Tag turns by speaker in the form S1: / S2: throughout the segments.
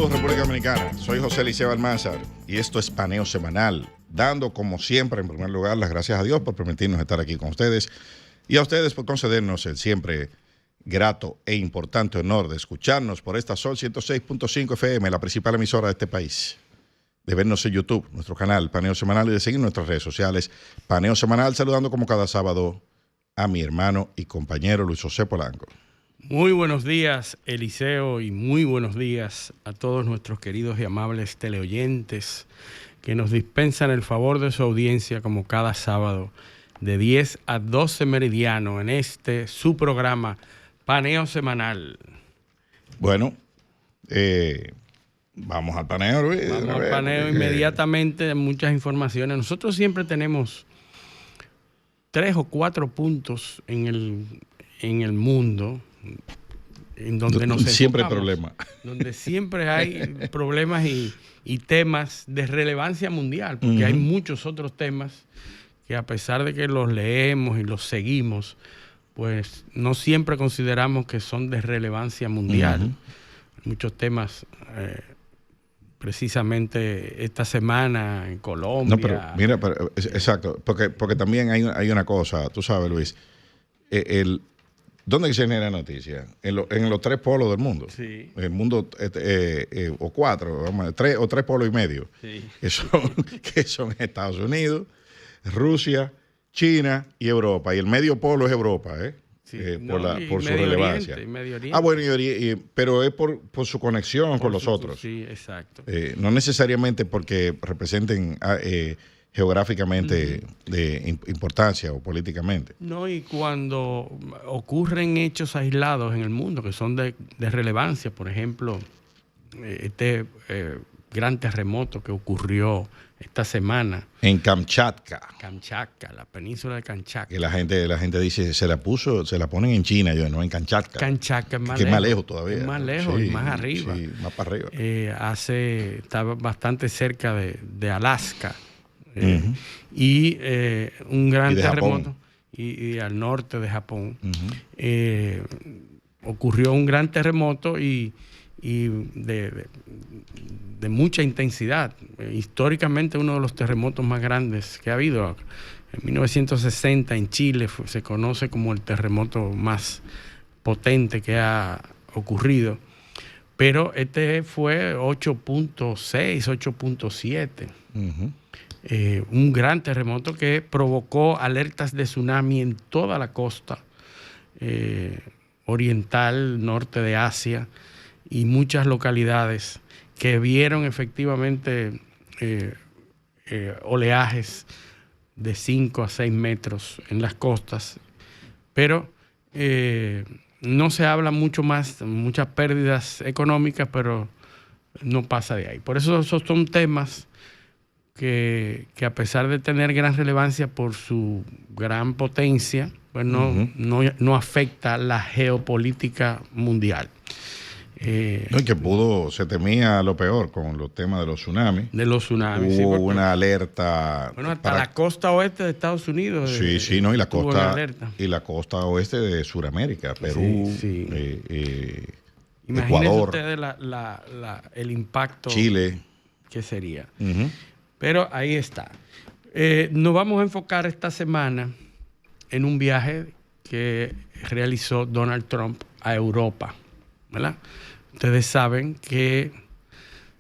S1: Saludos República Dominicana, soy José Liceo Almanzar y esto es Paneo Semanal, dando como siempre en primer lugar las gracias a Dios por permitirnos estar aquí con ustedes y a ustedes por concedernos el siempre grato e importante honor de escucharnos por esta Sol 106.5 FM, la principal emisora de este país, de vernos en YouTube, nuestro canal Paneo Semanal y de seguir nuestras redes sociales Paneo Semanal, saludando como cada sábado a mi hermano y compañero Luis José Polanco.
S2: Muy buenos días, Eliseo, y muy buenos días a todos nuestros queridos y amables teleoyentes que nos dispensan el favor de su audiencia como cada sábado de 10 a 12 meridiano en su programa Paneo Semanal.
S1: Bueno, vamos al paneo, Luis.
S2: Vamos al paneo inmediatamente, muchas informaciones. Nosotros siempre tenemos 3 o 4 puntos en el mundo en donde nos
S1: siempre hay problemas.
S2: Donde siempre hay problemas y temas de relevancia mundial, porque hay muchos otros temas que a pesar de que los leemos y los seguimos, pues no siempre consideramos que son de relevancia mundial. Muchos temas, precisamente esta semana en Colombia.
S1: No, pero mira, exacto, porque también hay una cosa, tú sabes, Luis, ¿dónde se genera noticia? En los 3 polos del mundo.
S2: Sí.
S1: El mundo, o 4, vamos, 3 o 3 polos y medio.
S2: Sí.
S1: Que son Estados Unidos, Rusia, China y Europa. Y el medio polo es Europa,
S2: Sí.
S1: por su relevancia.
S2: Medio Oriente.
S1: Bueno, pero es por su conexión con los otros.
S2: Sí, exacto.
S1: No necesariamente porque representen geográficamente de importancia o políticamente.
S2: No, y cuando ocurren hechos aislados en el mundo que son de relevancia, por ejemplo, este gran terremoto que ocurrió esta semana
S1: en Kamchatka,
S2: la península de Kamchatka.
S1: Que la gente dice, se la ponen en China, yo no, en Kamchatka.
S2: Kamchatka es más
S1: que
S2: lejos.
S1: Más lejos todavía.
S2: Es más lejos y más arriba.
S1: Sí, más para arriba.
S2: Estaba bastante cerca de Alaska. Y un gran terremoto y al norte de Japón ocurrió un gran terremoto y de mucha intensidad, históricamente uno de los terremotos más grandes que ha habido. En 1960 en Chile se conoce como el terremoto más potente que ha ocurrido, pero este fue 8.6, 8.7. Un gran terremoto que provocó alertas de tsunami en toda la costa oriental, norte de Asia, y muchas localidades que vieron efectivamente oleajes de 5 a 6 metros en las costas, pero no se habla mucho más, muchas pérdidas económicas, pero no pasa de ahí. Por eso esos son temas que a pesar de tener gran relevancia por su gran potencia, pues no afecta la geopolítica mundial.
S1: No, y que se temía lo peor con los temas de los tsunamis. Hubo una alerta.
S2: Bueno, hasta la costa oeste de Estados Unidos.
S1: Sí, no, y la costa oeste de Sudamérica, Perú,
S2: Imagínense
S1: Ecuador.
S2: Ustedes el impacto
S1: Chile.
S2: que sería. Pero ahí está. Nos vamos a enfocar esta semana en un viaje que realizó Donald Trump a Europa, ¿verdad? Ustedes saben que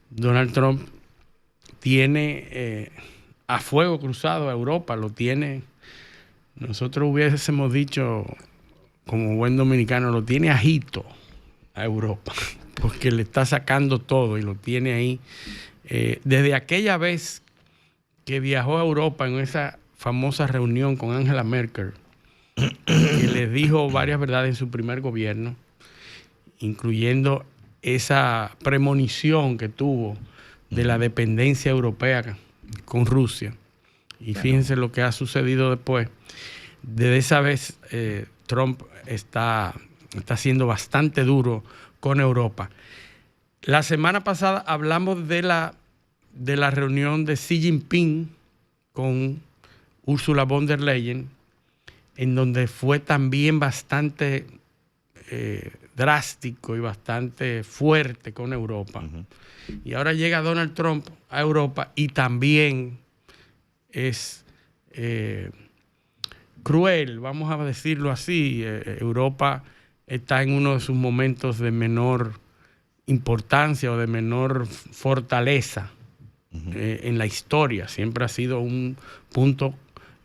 S2: Donald Trump tiene a fuego cruzado a Europa, lo tiene, nosotros hubiésemos dicho, como buen dominicano, lo tiene ajito a Europa, porque le está sacando todo y lo tiene ahí. Desde aquella vez que viajó a Europa en esa famosa reunión con Angela Merkel, que le dijo varias verdades en su primer gobierno, incluyendo esa premonición que tuvo de la dependencia europea con Rusia. Y fíjense lo que ha sucedido después. Desde esa vez, Trump está siendo bastante duro con Europa. La semana pasada hablamos de la reunión de Xi Jinping con Ursula von der Leyen, en donde fue también bastante drástico y bastante fuerte con Europa. Y ahora llega Donald Trump a Europa y también es cruel, vamos a decirlo así. Europa está en uno de sus momentos de menor importancia o de menor fortaleza en la historia. Siempre ha sido un punto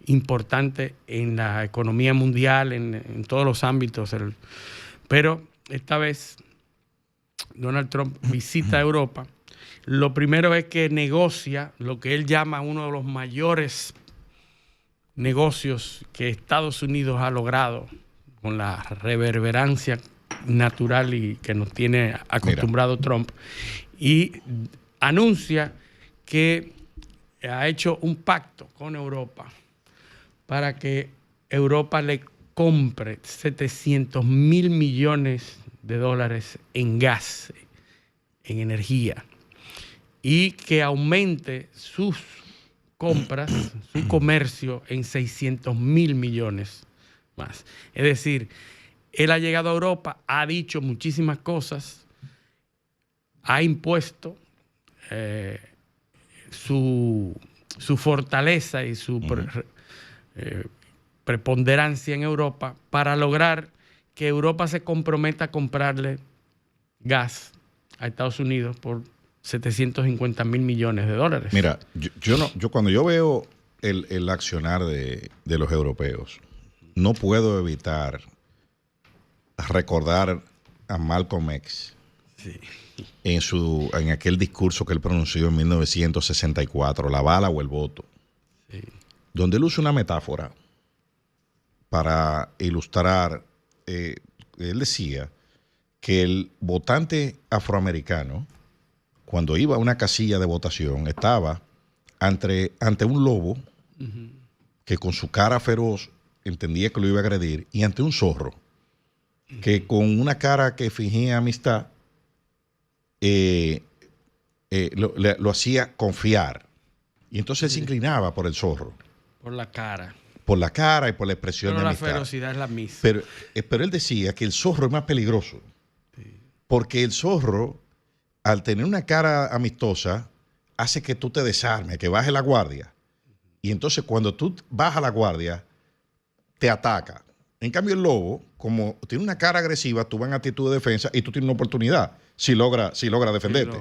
S2: importante en la economía mundial, en todos los ámbitos. Pero esta vez Donald Trump visita Europa. Lo primero es que negocia lo que él llama uno de los mayores negocios que Estados Unidos ha logrado con la reverberancia natural y que nos tiene acostumbrado Trump, y anuncia que ha hecho un pacto con Europa para que Europa le compre 700 mil millones de dólares en gas, en energía, y que aumente sus compras, su comercio en 600 mil millones más. Es decir, él ha llegado a Europa, ha dicho muchísimas cosas, ha impuesto su fortaleza y su preponderancia en Europa para lograr que Europa se comprometa a comprarle gas a Estados Unidos por 750 mil millones de dólares.
S1: Mira, yo cuando yo veo el accionar de los europeos, no puedo evitar recordar a Malcolm X en aquel discurso que él pronunció en 1964, la bala o el voto, donde él usa una metáfora para ilustrar. Él decía que el votante afroamericano, cuando iba a una casilla de votación, estaba ante un lobo que con su cara feroz entendía que lo iba a agredir, y ante un zorro que con una cara que fingía amistad lo hacía confiar. Y entonces él se inclinaba por el zorro.
S2: Por la cara.
S1: Por la cara y por la expresión de amistad.
S2: Pero la ferocidad es la misma.
S1: Pero él decía que el zorro es más peligroso. Porque el zorro, al tener una cara amistosa, hace que tú te desarmes, que bajes la guardia. Y entonces cuando tú bajas la guardia, te ataca. En cambio el lobo, como tiene una cara agresiva, tú vas en actitud de defensa y tú tienes una oportunidad si logra defenderte.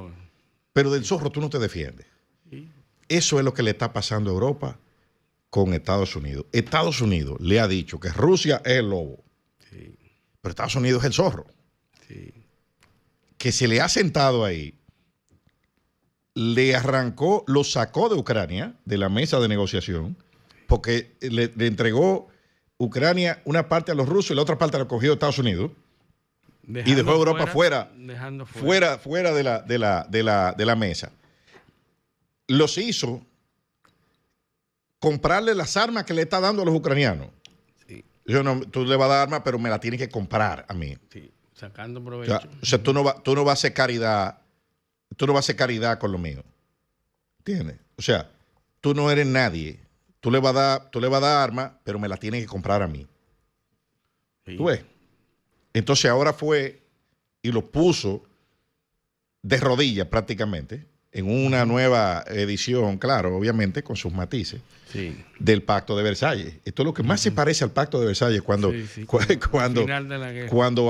S1: Pero del zorro tú no te defiendes. Eso es lo que le está pasando a Europa con Estados Unidos. Estados Unidos le ha dicho que Rusia es el lobo. Pero Estados Unidos es el zorro. Que se le ha sentado ahí, le arrancó, lo sacó de Ucrania, de la mesa de negociación, porque le entregó Ucrania una parte a los rusos y la otra parte la cogió Estados Unidos, y dejó a Europa fuera de la mesa. Los hizo comprarle las armas que le está dando a los ucranianos. Tú le vas a dar armas, pero me la tienes que comprar a mí.
S2: Sacando provecho.
S1: O sea, tú no vas a hacer caridad. Tú no vas a hacer caridad con lo mío. ¿Entiendes? O sea, tú no eres nadie. Tú le vas a dar armas, pero me la tienes que comprar a mí. ¿Tú ves? Entonces ahora fue y lo puso de rodillas prácticamente en una nueva edición, claro, obviamente con sus matices, del Pacto de Versalles. Esto es lo que más se parece al Pacto de Versalles cuando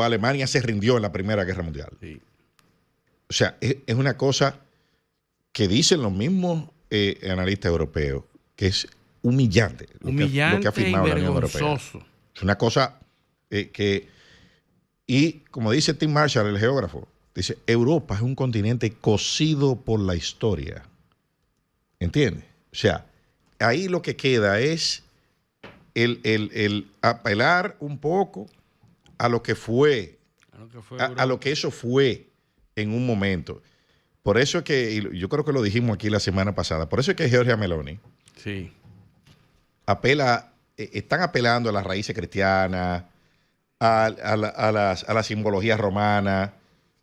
S1: Alemania se rindió en la Primera Guerra Mundial. O sea, es una cosa que dicen los mismos analistas europeos, que es humillante lo que ha firmado la Unión Europea. Es una cosa y como dice Tim Marshall, el geógrafo, dice, Europa es un continente cosido por la historia. ¿Entiendes? O sea, ahí lo que queda es el apelar un poco a lo que fue, a lo que eso fue en un momento. Por eso es que, yo creo que lo dijimos aquí la semana pasada, por eso es que Giorgia Meloni están apelando a las raíces cristianas, a la simbología romana,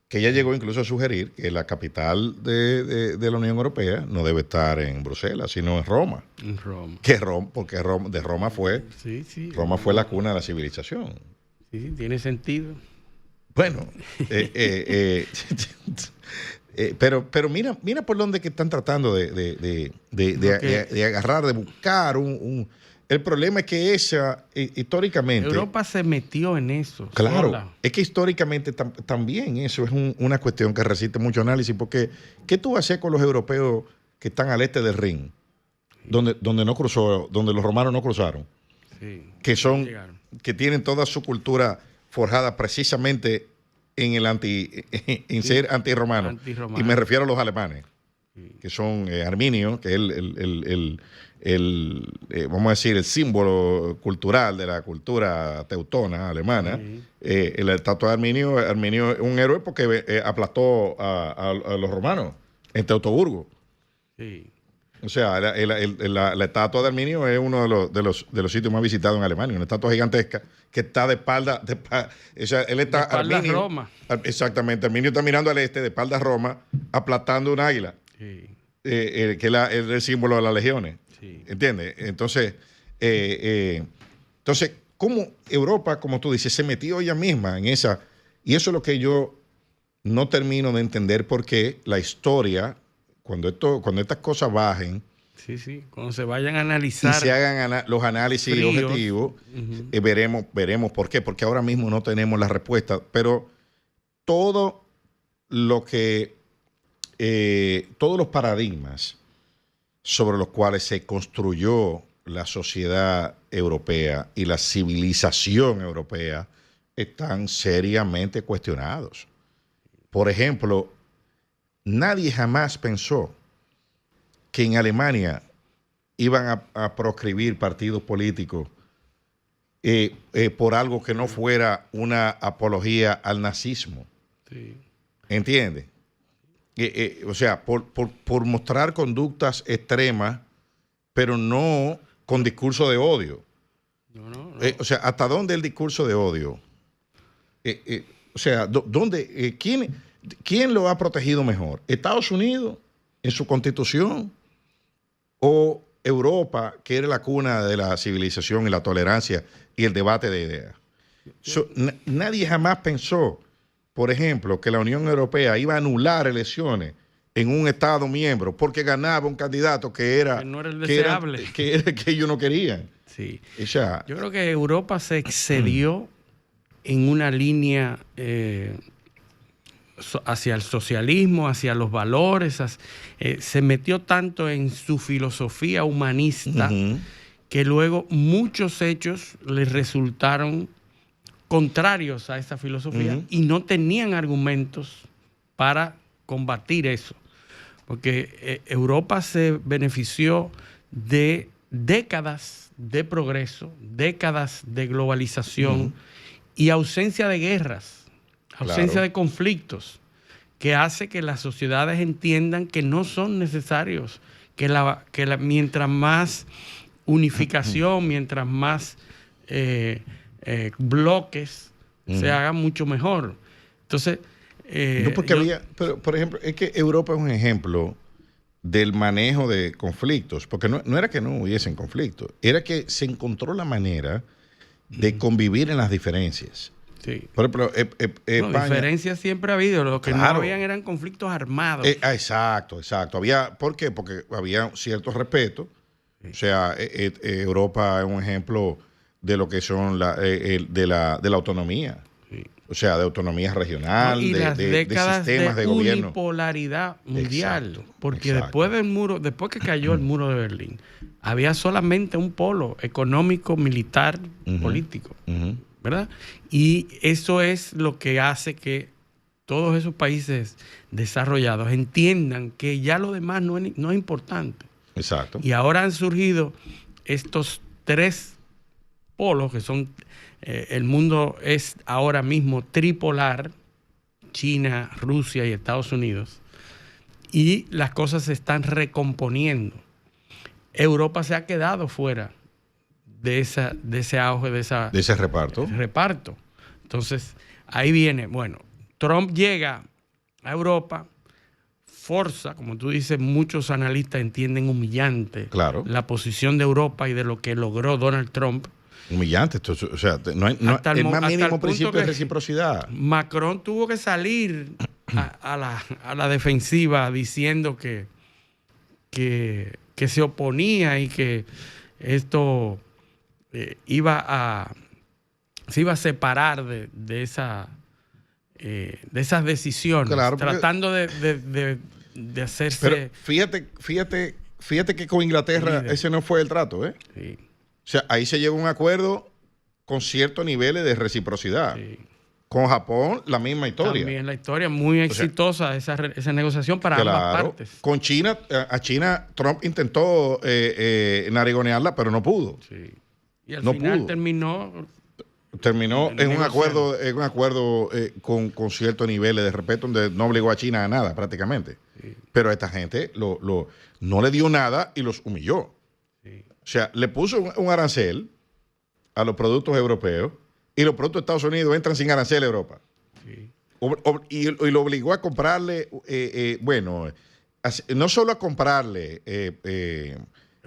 S1: que ella llegó incluso a sugerir que la capital de la Unión Europea no debe estar en Bruselas, sino en Roma.
S2: En Roma.
S1: Porque Roma fue la cuna de la civilización.
S2: Sí, tiene sentido.
S1: Bueno, pero mira por dónde que están tratando de agarrar, de buscar el problema es que históricamente...
S2: Europa se metió en eso.
S1: Claro,
S2: sola.
S1: es que históricamente también eso es una cuestión que resiste mucho análisis, porque ¿qué tú vas a hacer con los europeos que están al este del Rin, donde no cruzó, donde los romanos no cruzaron?
S2: Sí,
S1: que tienen toda su cultura forjada precisamente en ser antirromano. Y me refiero a los alemanes, que son arminios, que es vamos a decir, el símbolo cultural de la cultura teutona alemana. La estatua de Arminio es un héroe porque aplastó a los romanos en Teutoburgo.
S2: Sí.
S1: O sea, la estatua de Arminio es uno de los sitios más visitados en Alemania, una estatua gigantesca que está de espalda, o sea, él está
S2: de espalda
S1: Arminio,
S2: Roma.
S1: Exactamente, Arminio está mirando al este, de espalda a Roma, aplastando un águila,
S2: Sí.
S1: Que es el símbolo de las legiones.
S2: Sí.
S1: ¿Entiendes? Entonces, ¿cómo Europa, como tú dices, se metió ella misma en esa? Y eso es lo que yo no termino de entender, porque la historia, cuando estas cosas bajen,
S2: Sí, cuando se vayan a analizar
S1: y se hagan los análisis
S2: fríos,
S1: objetivos, veremos por qué, porque ahora mismo no tenemos la respuesta, pero todo lo que, todos los paradigmas sobre los cuales se construyó la sociedad europea y la civilización europea están seriamente cuestionados. Por ejemplo, nadie jamás pensó que en Alemania iban a proscribir partidos políticos por algo que no fuera una apología al nazismo.
S2: Sí.
S1: ¿Entiendes? O sea, por mostrar conductas extremas, pero no con discurso de odio.
S2: No.
S1: O sea, ¿hasta dónde el discurso de odio? O sea, ¿quién lo ha protegido mejor? ¿Estados Unidos en su constitución o Europa, que era la cuna de la civilización y la tolerancia y el debate de ideas? Nadie jamás pensó, por ejemplo, que la Unión Europea iba a anular elecciones en un Estado miembro porque ganaba un candidato que
S2: no era el deseable,
S1: que ellos no querían.
S2: Sí.
S1: O sea,
S2: yo creo que Europa se excedió en una línea hacia el socialismo, hacia los valores, se metió tanto en su filosofía humanista que luego muchos hechos les resultaron contrarios a esa filosofía y no tenían argumentos para combatir eso. Porque Europa se benefició de décadas de progreso, décadas de globalización y ausencia de guerras, ausencia de conflictos, que hace que las sociedades entiendan que no son necesarios, mientras más unificación, mientras más bloques se hagan, mucho mejor. Entonces,
S1: no, porque pero, por ejemplo, es que Europa es un ejemplo del manejo de conflictos, porque no era que no hubiesen conflictos, era que se encontró la manera de convivir en las diferencias.
S2: Sí.
S1: Por ejemplo, España,
S2: diferencias siempre ha habido, lo que no habían eran conflictos armados.
S1: Exacto. ¿Por qué? Porque había cierto respeto. O sea, Europa es un ejemplo de lo que son de la autonomía. Sí. O sea, de autonomía regional,
S2: y las décadas
S1: de sistemas de gobierno.
S2: Unipolaridad mundial.
S1: Exacto,
S2: porque después que cayó el muro de Berlín, había solamente un polo económico, militar, político. ¿Verdad? Y eso es lo que hace que todos esos países desarrollados entiendan que ya lo demás no es importante.
S1: Exacto.
S2: Y ahora han surgido estos tres polos que son, el mundo es ahora mismo tripolar, China, Rusia y Estados Unidos, y las cosas se están recomponiendo. Europa se ha quedado fuera de ese auge, de ese reparto. Entonces, ahí viene, bueno, Trump llega a Europa, forza, como tú dices, muchos analistas entienden humillante la posición de Europa y de lo que logró Donald Trump,
S1: Humillante. Esto, o sea, no hay el más mínimo principio de reciprocidad.
S2: Macron tuvo que salir a la defensiva diciendo que se oponía y que esto se iba a separar de esas decisiones,
S1: claro,
S2: tratando de hacerse...
S1: Pero fíjate que con Inglaterra ese no fue el trato, ¿eh?
S2: Sí.
S1: O sea, ahí se llegó a un acuerdo con ciertos niveles de reciprocidad.
S2: Sí.
S1: Con Japón, la misma historia.
S2: También la historia muy exitosa, esa negociación para ambas partes.
S1: Con China, a China Trump intentó narigonearla, pero no pudo.
S2: Sí. Y al final terminó
S1: en un acuerdo con ciertos niveles de respeto, donde no obligó a China a nada prácticamente. Sí. Pero a esta gente no le dio nada y los humilló. Sí. O sea, le puso un arancel a los productos europeos y los productos de Estados Unidos entran sin arancel a Europa. Sí. Y lo obligó a comprarle, no solo a comprarle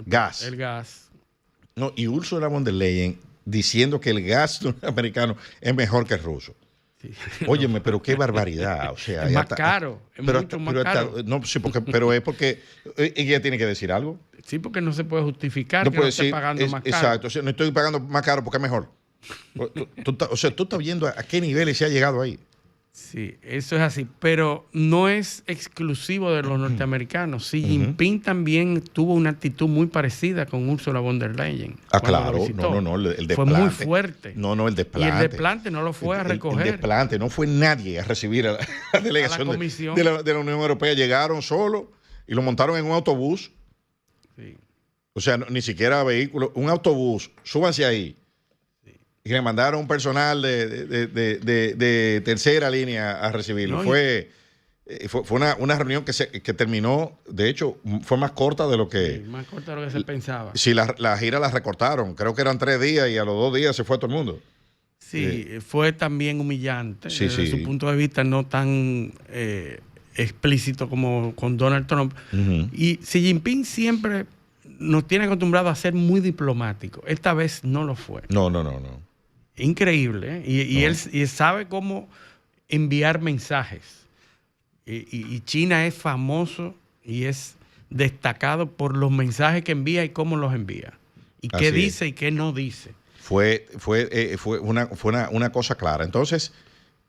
S1: gas.
S2: El gas.
S1: No, y Ursula von der Leyen diciendo que el gas americano es mejor que el ruso. Sí. Óyeme, pero qué barbaridad. O sea,
S2: es más caro. Es mucho más caro.
S1: No, sí, pero es porque ella tiene que decir algo.
S2: Sí, porque no se puede justificar
S1: no
S2: que
S1: puede
S2: no esté pagando más caro.
S1: Exacto. O sea, no estoy pagando más caro porque es mejor. O sea, tú estás viendo a qué niveles se ha llegado ahí.
S2: Sí, eso es así, pero no es exclusivo de los norteamericanos. Xi Jinping también tuvo una actitud muy parecida con Ursula von der Leyen.
S1: Claro, no, el desplante.
S2: Fue muy fuerte.
S1: No, el desplante.
S2: Y el desplante no lo fue a recoger.
S1: El desplante, no fue nadie a recibir a la delegación de la Unión Europea. Llegaron solo y lo montaron en un autobús. Sí. O sea, ni siquiera vehículo, un autobús, súbanse ahí. Y le mandaron un personal de tercera línea a recibirlo. No, fue una reunión que terminó, de hecho, fue más corta de lo que...
S2: Sí, más corta de lo que se pensaba.
S1: Sí, la gira la recortaron. Creo que eran 3 días y a los 2 días se fue todo el mundo.
S2: Sí, fue también humillante. Desde su punto de vista no tan explícito como con Donald Trump. Y Xi Jinping siempre nos tiene acostumbrados a ser muy diplomático. Esta vez no lo fue.
S1: No.
S2: Increíble, ¿eh? Él sabe cómo enviar mensajes. Y China es famoso y es destacado por los mensajes que envía y cómo los envía. Y qué dice y qué no dice.
S1: Fue una cosa clara. Entonces,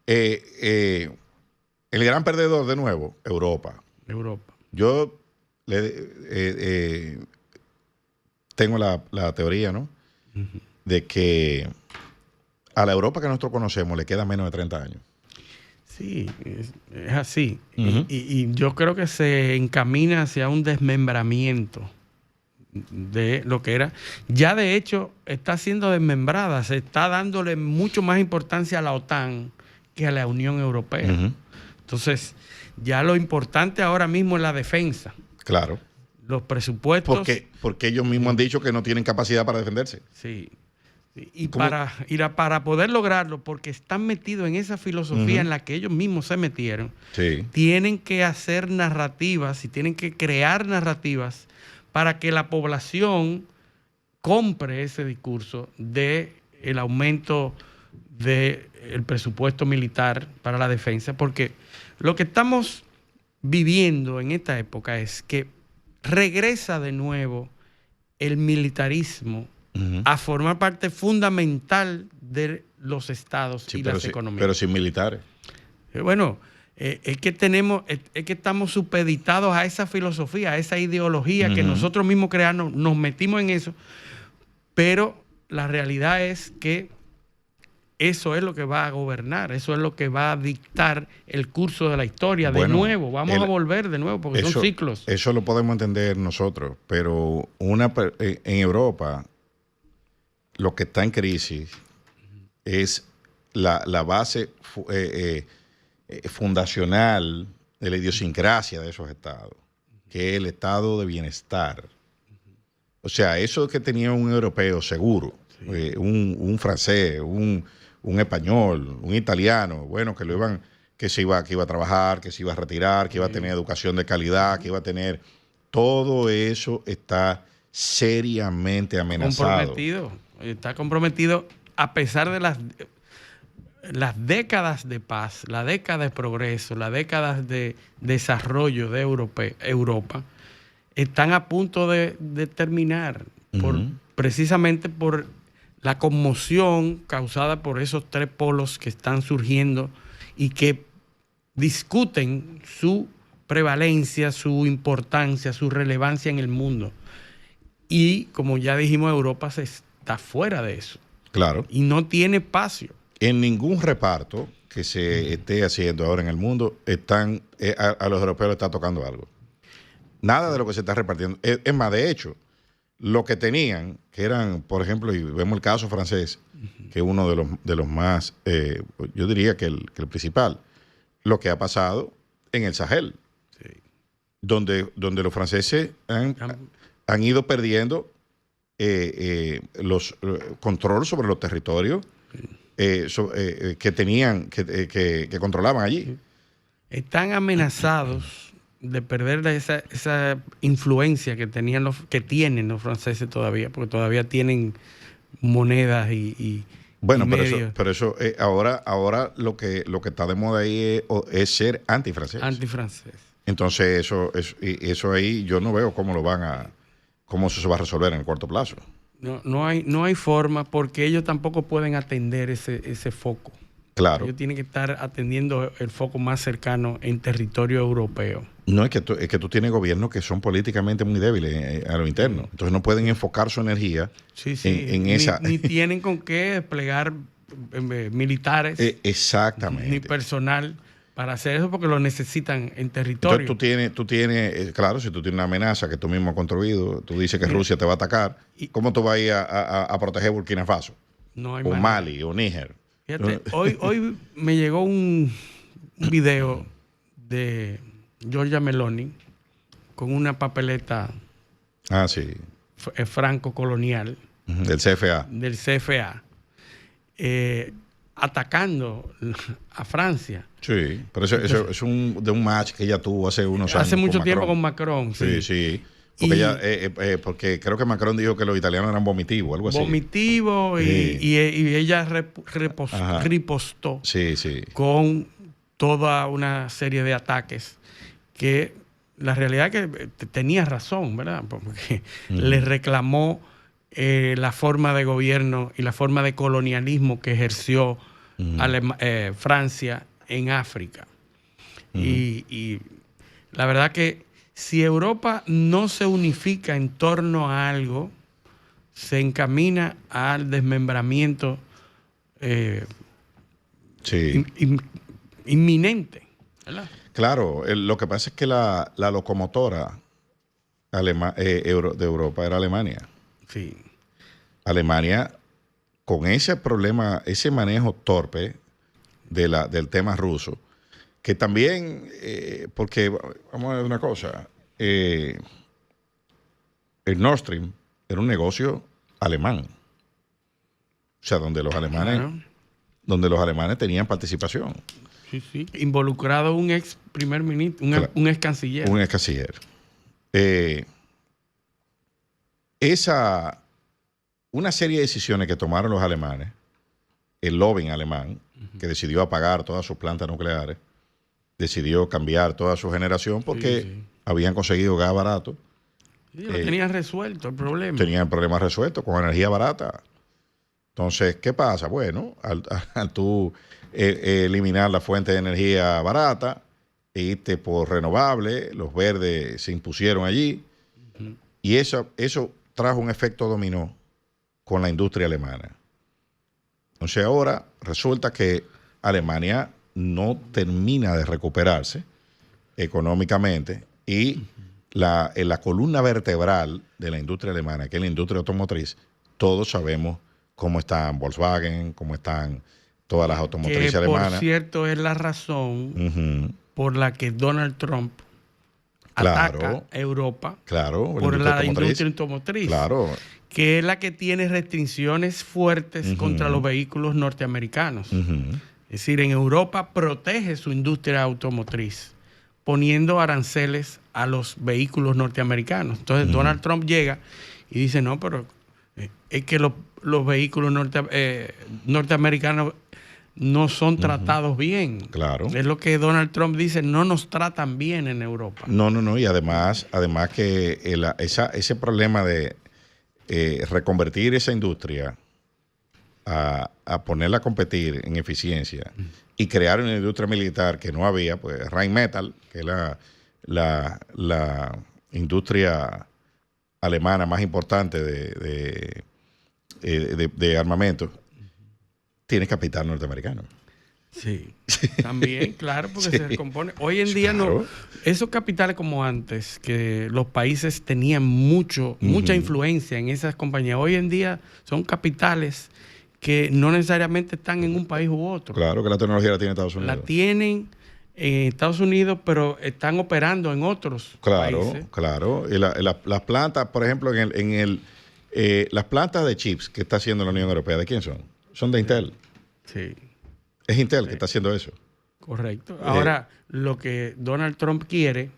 S1: el gran perdedor de nuevo, Europa. Yo tengo la teoría, ¿no? De que a la Europa que nosotros conocemos le queda menos de 30 años.
S2: Sí, es así. Y yo creo que se encamina hacia un desmembramiento de lo que era. Ya de hecho está siendo desmembrada. Se está dándole mucho más importancia a la OTAN que a la Unión Europea. Entonces, ya lo importante ahora mismo es la defensa.
S1: Claro.
S2: Los presupuestos.
S1: Porque ellos mismos han dicho que no tienen capacidad para defenderse.
S2: Sí. Y para poder lograrlo, porque están metidos en esa filosofía en la que ellos mismos se metieron, tienen que hacer narrativas y tienen que crear narrativas para que la población compre ese discurso de el aumento del presupuesto militar para la defensa, porque lo que estamos viviendo en esta época es que regresa de nuevo el militarismo a formar parte fundamental de los estados y las economías.
S1: Pero sin militares.
S2: Bueno, es que estamos supeditados a esa filosofía, a esa ideología que nosotros mismos creamos, nos metimos en eso, pero la realidad es que eso es lo que va a gobernar, eso es lo que va a dictar el curso de la historia. Bueno, de nuevo, vamos a volver de nuevo, porque son ciclos.
S1: Eso lo podemos entender nosotros, pero en Europa lo que está en crisis es la base fundacional de la idiosincrasia de esos estados, que es el estado de bienestar. O sea, eso que tenía un europeo seguro, un francés, un español, un italiano, bueno, que iba a trabajar, que se iba a retirar, que iba a tener educación de calidad, que iba a tener... Todo eso está seriamente amenazado.
S2: Está comprometido a pesar de las décadas de paz, la década de progreso, las décadas de desarrollo de Europa, están a punto de terminar precisamente por la conmoción causada por esos tres polos que están surgiendo y que discuten su prevalencia, su importancia, su relevancia en el mundo. Y como ya dijimos, Europa se está fuera de eso.
S1: Claro.
S2: Y no tiene espacio.
S1: En ningún reparto que se esté haciendo ahora en el mundo a los europeos les está tocando algo. Nada de lo que se está repartiendo. Es más, de hecho, lo que tenían, que eran, por ejemplo, y vemos el caso francés, que es uno de los más, yo diría que el principal, lo que ha pasado en el Sahel, donde los franceses han ido perdiendo los control sobre los territorios que tenían, que controlaban allí.
S2: Están amenazados de perder esa influencia que tienen los franceses todavía, porque todavía tienen monedas y
S1: bueno,
S2: y
S1: pero eso ahora lo que está de moda ahí es ser antifrancés.
S2: Antifrancés.
S1: Entonces eso ahí yo no veo cómo eso se va a resolver en el corto plazo.
S2: No hay forma, porque ellos tampoco pueden atender ese foco.
S1: Claro.
S2: Ellos tienen que estar atendiendo el foco más cercano en territorio europeo.
S1: No, es que tú tienes gobiernos que son políticamente muy débiles a lo interno. Entonces no pueden enfocar su energía en esa.
S2: Ni tienen con qué desplegar militares.
S1: Exactamente.
S2: Ni personal para hacer eso, porque lo necesitan en territorio.
S1: Entonces tú tienes, claro, si tú tienes una amenaza que tú mismo has construido, tú dices que Rusia te va a atacar, ¿cómo tú vas a ir a proteger Burkina Faso?
S2: No hay
S1: o
S2: manera.
S1: Mali, o Níger.
S2: Fíjate, hoy me llegó un video de Giorgia Meloni con una papeleta
S1: sí.
S2: franco-colonial
S1: del CFA.
S2: Del CFA, atacando a Francia.
S1: Sí, pero eso es de un match que ella tuvo hace unos años.
S2: Hace mucho tiempo con Macron.
S1: Sí. Porque creo que Macron dijo que los italianos eran vomitivos, algo así.
S2: Vomitivos, y ella ripostó con toda una serie de ataques que la realidad es que tenía razón, ¿verdad? Porque le reclamó la forma de gobierno y la forma de colonialismo que ejerció Francia en África. Y la verdad que si Europa no se unifica en torno a algo, se encamina al desmembramiento inminente, ¿verdad?
S1: Claro, lo que pasa es que la locomotora de Europa era Alemania.
S2: Sí.
S1: Alemania, con ese problema, ese manejo torpe del tema ruso, que también, porque vamos a ver una cosa, el Nord Stream era un negocio alemán, o sea, donde los alemanes tenían participación.
S2: Sí. Involucrado un ex primer ministro, un ex canciller.
S1: Un ex canciller. Una serie de decisiones que tomaron los alemanes, el lobbying alemán, que decidió apagar todas sus plantas nucleares, decidió cambiar toda su generación porque habían conseguido gas barato.
S2: Sí, lo tenían resuelto el problema.
S1: Tenían el problema resuelto con energía barata. Entonces, ¿qué pasa? Bueno, al tú eliminar la fuente de energía barata e irte por renovable, los verdes se impusieron allí, y eso trajo un efecto dominó con la industria alemana. Entonces ahora resulta que Alemania no termina de recuperarse económicamente y en la columna vertebral de la industria alemana, que es la industria automotriz, todos sabemos cómo están Volkswagen, cómo están todas las automotrices alemanas.
S2: Por cierto, es la razón por la que Donald Trump ataca a Europa por la industria automotriz.
S1: Claro.
S2: Que es la que tiene restricciones fuertes contra los vehículos norteamericanos. Es decir, en Europa protege su industria automotriz poniendo aranceles a los vehículos norteamericanos. Entonces Donald Trump llega y dice, no, pero es que los vehículos norteamericanos no son tratados bien.
S1: Claro.
S2: Es lo que Donald Trump dice, no nos tratan bien en Europa.
S1: No, y además que ese problema de reconvertir esa industria a ponerla a competir en eficiencia y crear una industria militar que no había, pues Rheinmetall, que es la industria alemana más importante de armamento, tiene capital norteamericano.
S2: Sí, también, claro, porque
S1: Sí.
S2: se compone. Hoy en día no, esos capitales como antes, que los países tenían mucha influencia en esas compañías, hoy en día son capitales que no necesariamente están en un país u otro.
S1: Claro que la tecnología la tiene Estados Unidos.
S2: La tienen en Estados Unidos, pero están operando en otros países.
S1: Claro. Y las plantas, por ejemplo, las plantas de chips que está haciendo la Unión Europea, ¿de quién son? Son de Intel.
S2: Sí.
S1: Es Intel que está haciendo eso.
S2: Correcto. Ahora, lo que Donald Trump quiere,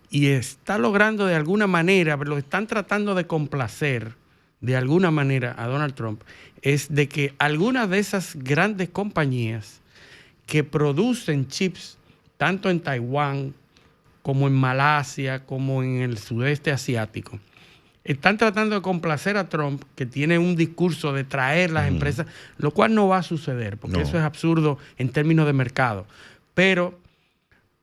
S2: y está logrando de alguna manera, lo están tratando de complacer de alguna manera a Donald Trump, es de que algunas de esas grandes compañías que producen chips, tanto en Taiwán como en Malasia, como en el sudeste asiático, están tratando de complacer a Trump, que tiene un discurso de traer las empresas, lo cual no va a suceder, porque eso es absurdo en términos de mercado. Pero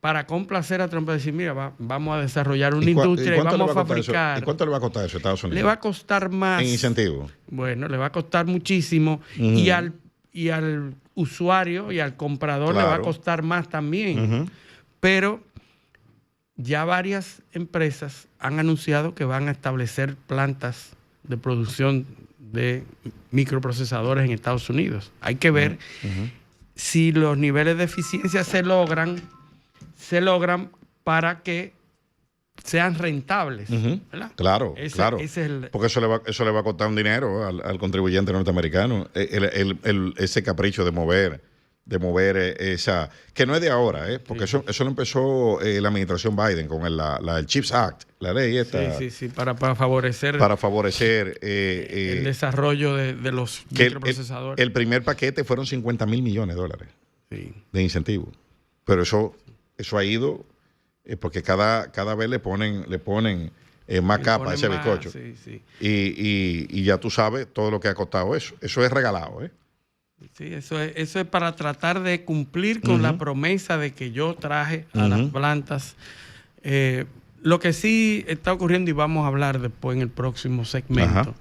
S2: para complacer a Trump, decir, mira, vamos a desarrollar una industria y vamos a fabricar.
S1: ¿Y cuánto le va a costar eso a Estados Unidos?
S2: Le va a costar más.
S1: En incentivo.
S2: Bueno, le va a costar muchísimo y al usuario y al comprador le va a costar más también. Pero ya varias empresas han anunciado que van a establecer plantas de producción de microprocesadores en Estados Unidos. Hay que ver si los niveles de eficiencia se logran para que sean rentables. ¿Verdad?
S1: Claro. Porque eso le va a costar un dinero al contribuyente norteamericano. Ese capricho de mover esa, que no es de ahora, porque eso lo empezó la administración Biden con el CHIPS Act, la ley esta.
S2: Sí, para favorecer el desarrollo de los microprocesadores.
S1: El primer paquete fueron $50 mil millones de incentivos. Pero eso ha ido porque cada vez le ponen más capa a ese bizcocho. Y ya tú sabes todo lo que ha costado eso. Eso es regalado,
S2: Sí, eso es para tratar de cumplir con la promesa de que yo traje a las plantas. Lo que sí está ocurriendo, y vamos a hablar después en el próximo segmento,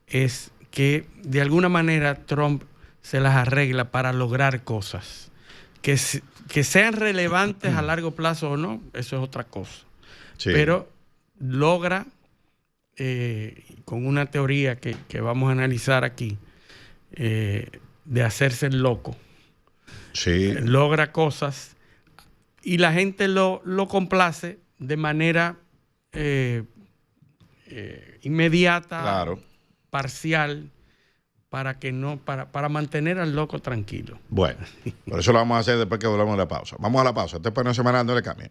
S2: es que de alguna manera Trump se las arregla para lograr cosas. Que sean relevantes a largo plazo o no, eso es otra cosa. Sí. Pero logra, con una teoría que vamos a analizar aquí, de hacerse el loco.
S1: Sí.
S2: Logra cosas y la gente lo complace de manera inmediata, parcial, para mantener al loco tranquilo.
S1: Bueno, por eso lo vamos a hacer después que volvamos a la pausa. Vamos a la pausa. Este paneo semanal no le cambien.